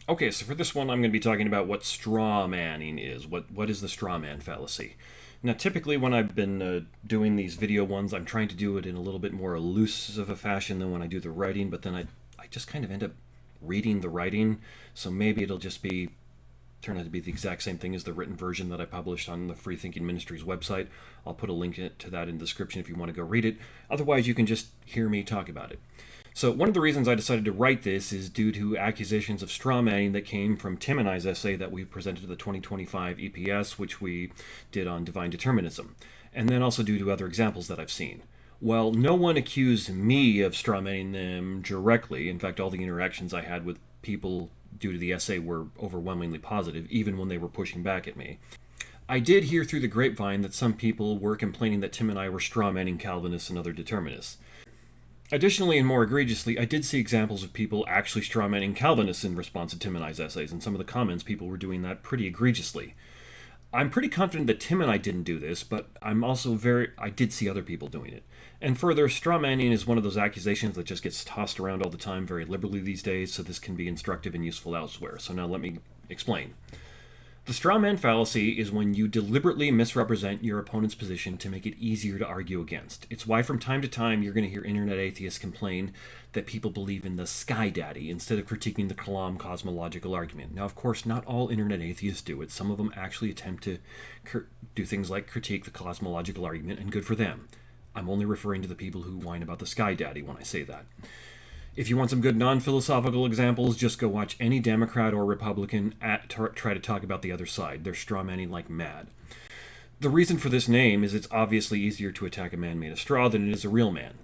Okay, so for this one, I'm going to be talking about what straw manning is. What is the straw man fallacy? Now, typically, when I've been doing these video ones, I'm trying to do it in a little bit more loose of a fashion than when I do the writing, but then I just kind of end up reading the writing, so maybe it'll just be turn out to be the exact same thing as the written version that I published on the Free Thinking Ministries website. I'll put a link to that in the description if you want to go read it. Otherwise, you can just hear me talk about it. So one of the reasons I decided to write this is due to accusations of strawmanning that came from Tim and I's essay that we presented to the 2025 EPS, which we did on divine determinism, and then also due to other examples that I've seen. Well, no one accused me of strawmanning them directly. In fact, all the interactions I had with people due to the essay were overwhelmingly positive, even when they were pushing back at me. I did hear through the grapevine that some people were complaining that Tim and I were strawmanning Calvinists and other determinists. Additionally, and more egregiously, I did see examples of people actually strawmanning Calvinists in response to Tim and I's essays, and some of the comments people were doing that pretty egregiously. I'm pretty confident that Tim and I didn't do this, but I did see other people doing it. And further, strawmanning is one of those accusations that just gets tossed around all the time very liberally these days, so this can be instructive and useful elsewhere. So now let me explain. The straw man fallacy is when you deliberately misrepresent your opponent's position to make it easier to argue against. It's why from time to time you're going to hear internet atheists complain that people believe in the sky daddy instead of critiquing the Kalam cosmological argument. Now, of course, not all internet atheists do it. Some of them actually attempt to do things like critique the cosmological argument, and good for them. I'm only referring to the people who whine about the sky daddy when I say that. If you want some good non-philosophical examples, just go watch any Democrat or Republican try to talk about the other side. They're strawmanning like mad. The reason for this name is it's obviously easier to attack a man made of straw than it is a real man.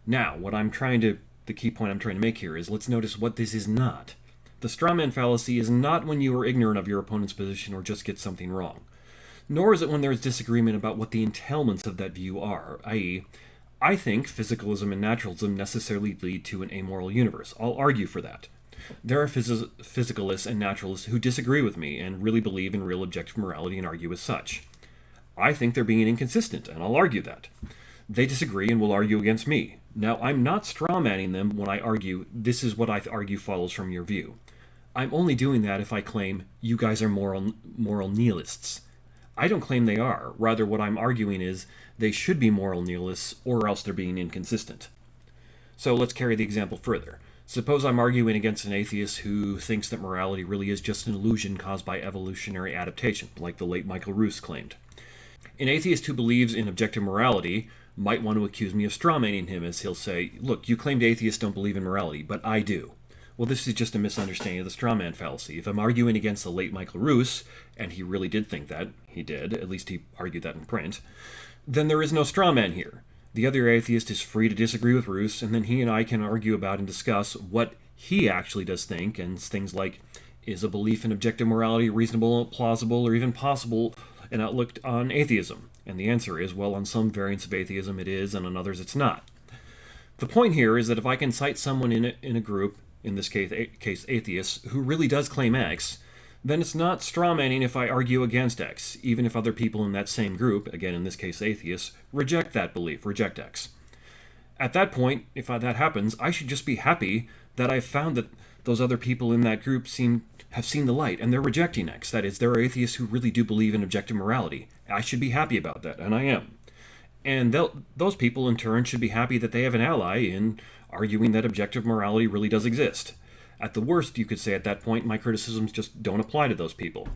Now, the key point I'm trying to make here is let's notice what this is not. The strawman fallacy is not when you are ignorant of your opponent's position or just get something wrong. Nor is it when there is disagreement about what the entailments of that view are, i.e., I think physicalism and naturalism necessarily lead to an amoral universe. I'll argue for that. There are physicalists and naturalists who disagree with me and really believe in real objective morality and argue as such. I think they're being inconsistent, and I'll argue that. They disagree and will argue against me. Now, I'm not strawmanning them when I argue, this is what I argue follows from your view. I'm only doing that if I claim, you guys are moral nihilists. I don't claim they are. Rather, what I'm arguing is they should be moral nihilists, or else they're being inconsistent. So let's carry the example further. Suppose I'm arguing against an atheist who thinks that morality really is just an illusion caused by evolutionary adaptation, like the late Michael Ruse claimed. An atheist who believes in objective morality might want to accuse me of strawmanning him, as he'll say, look, you claimed atheists don't believe in morality, but I do. Well, this is just a misunderstanding of the strawman fallacy. If I'm arguing against the late Michael Ruse, and he really did think that, he did, at least he argued that in print, then there is no strawman here. The other atheist is free to disagree with Ruse, and then he and I can argue about and discuss what he actually does think, and things like, is a belief in objective morality reasonable, plausible, or even possible an outlook on atheism? And the answer is, well, on some variants of atheism it is, and on others it's not. The point here is that if I can cite someone in a group, in this case atheists, who really does claim X, then it's not strawmanning if I argue against X, even if other people in that same group, again in this case atheists, reject that belief, reject X. At that point, if that happens, I should just be happy that I've found that those other people in that group have seen the light, and they're rejecting X. That is, there are atheists who really do believe in objective morality. I should be happy about that, and I am. And those people, in turn, should be happy that they have an ally in arguing that objective morality really does exist. At the worst, you could say at that point, my criticisms just don't apply to those people.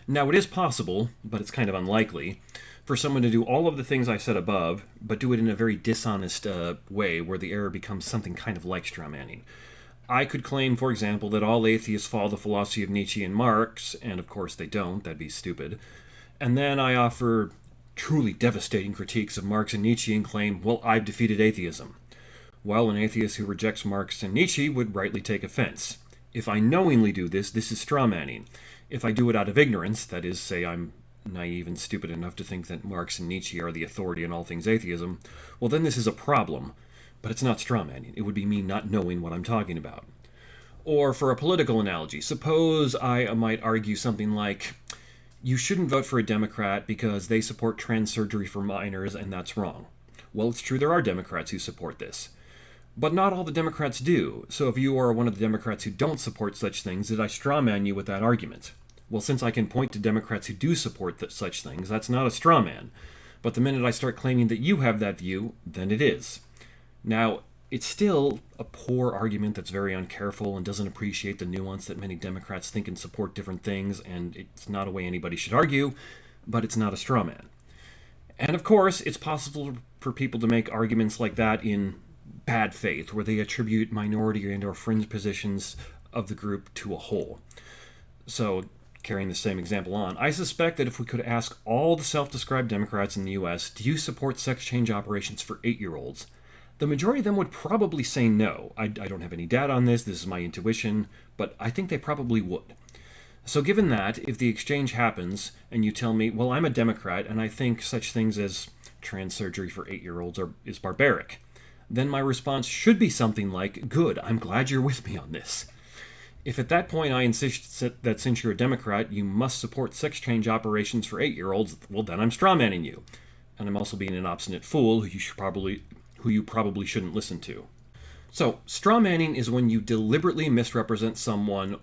Now, it is possible, but it's kind of unlikely, for someone to do all of the things I said above, but do it in a very dishonest way where the error becomes something kind of like strawmanning. I could claim, for example, that all atheists follow the philosophy of Nietzsche and Marx, and of course they don't, that'd be stupid. And then I offer truly devastating critiques of Marx and Nietzsche and claim, well, I've defeated atheism. Well, an atheist who rejects Marx and Nietzsche would rightly take offense. If I knowingly do this, this is strawmanning. If I do it out of ignorance, that is, say I'm naive and stupid enough to think that Marx and Nietzsche are the authority on all things atheism, well, then this is a problem. But it's not strawmanning. It would be me not knowing what I'm talking about. Or for a political analogy, suppose I might argue something like, you shouldn't vote for a Democrat because they support trans surgery for minors and that's wrong. Well, it's true there are Democrats who support this. But not all the Democrats do, so if you are one of the Democrats who don't support such things, did I strawman you with that argument? Well, since I can point to Democrats who do support such things, that's not a strawman. But the minute I start claiming that you have that view, then it is. Now, it's still a poor argument that's very uncareful and doesn't appreciate the nuance that many Democrats think and support different things, and it's not a way anybody should argue, but it's not a straw man. And of course, it's possible for people to make arguments like that in bad faith, where they attribute minority and or fringe positions of the group to a whole. So, carrying the same example on, I suspect that if we could ask all the self-described Democrats in the US, do you support sex change operations for 8-year-olds? The majority of them would probably say no. I don't have any data on this is my intuition, but I think they probably would. So given that, if the exchange happens and you tell me, well, I'm a Democrat and I think such things as trans surgery for 8-year-olds is barbaric, then my response should be something like, good, I'm glad you're with me on this. If at that point I insist that since you're a Democrat, you must support sex change operations for 8-year-olds, well, then I'm strawmanning you. And I'm also being an obstinate fool who you probably shouldn't listen to. So, strawmanning is when you deliberately misrepresent someone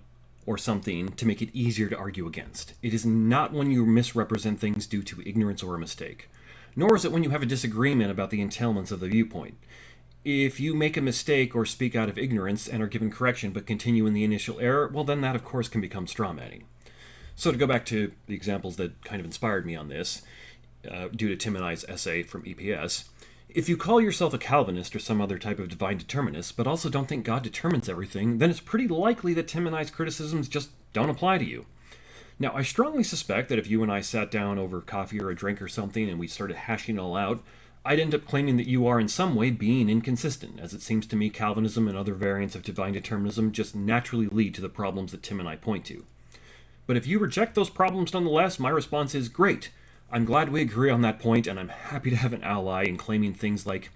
or something to make it easier to argue against. It is not when you misrepresent things due to ignorance or a mistake. Nor is it when you have a disagreement about the entailments of the viewpoint. If you make a mistake or speak out of ignorance and are given correction but continue in the initial error, well then that of course can become strawmanning. So to go back to the examples that kind of inspired me on this, due to Tim and I's essay from EPS, if you call yourself a Calvinist or some other type of divine determinist, but also don't think God determines everything, then it's pretty likely that Tim and I's criticisms just don't apply to you. Now, I strongly suspect that if you and I sat down over coffee or a drink or something and we started hashing it all out, I'd end up claiming that you are in some way being inconsistent, as it seems to me Calvinism and other variants of divine determinism just naturally lead to the problems that Tim and I point to. But if you reject those problems nonetheless, my response is great. I'm glad we agree on that point, and I'm happy to have an ally in claiming things like,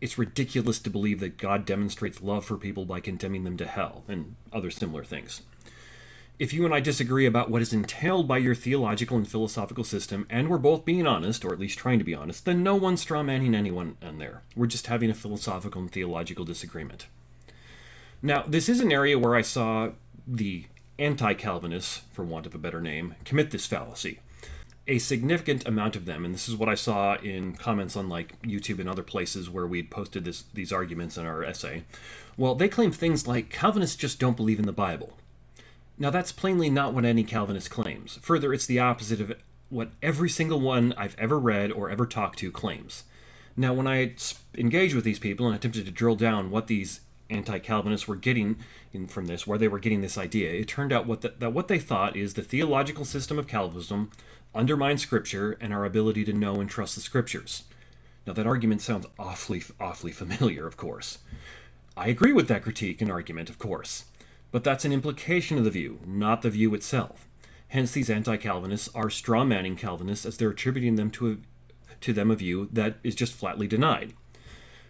it's ridiculous to believe that God demonstrates love for people by condemning them to hell, and other similar things. If you and I disagree about what is entailed by your theological and philosophical system, and we're both being honest, or at least trying to be honest, then no one's strawmanning anyone in there. We're just having a philosophical and theological disagreement. Now, this is an area where I saw the anti-Calvinists, for want of a better name, commit this fallacy. A significant amount of them, and this is what I saw in comments on like YouTube and other places where we'd posted these arguments in our essay, well, they claim things like Calvinists just don't believe in the Bible. Now that's plainly not what any Calvinist claims. Further, it's the opposite of what every single one I've ever read or ever talked to claims. Now when I engaged with these people and attempted to drill down what these anti-Calvinists were getting from this, where they were getting this idea, it turned out that what they thought is the theological system of Calvinism undermines Scripture and our ability to know and trust the Scriptures. Now that argument sounds awfully familiar, of course. I agree with that critique and argument, of course. But that's an implication of the view, not the view itself. Hence these anti-Calvinists are strawmanning Calvinists as they're attributing them to them a view that is just flatly denied.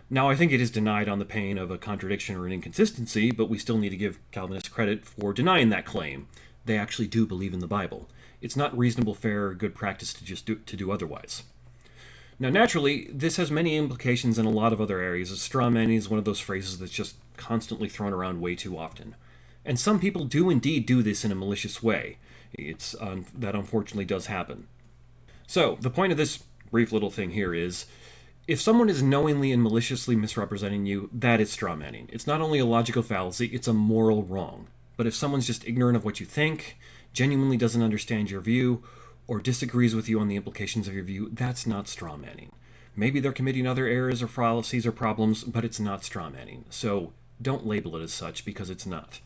Now I think it is denied on the pain of a contradiction or an inconsistency, but we still need to give Calvinists credit for denying that claim. They actually do believe in the Bible. It's not reasonable, fair, or good practice to just do otherwise. Now, naturally, this has many implications in a lot of other areas, as strawmanning is one of those phrases that's just constantly thrown around way too often. And some people do indeed do this in a malicious way. That unfortunately does happen. So, the point of this brief little thing here is, if someone is knowingly and maliciously misrepresenting you, that is strawmanning. It's not only a logical fallacy, it's a moral wrong. But if someone's just ignorant of what you think, genuinely doesn't understand your view, or disagrees with you on the implications of your view, that's not strawmanning. Maybe they're committing other errors or fallacies or problems, but it's not strawmanning. So don't label it as such, because it's not.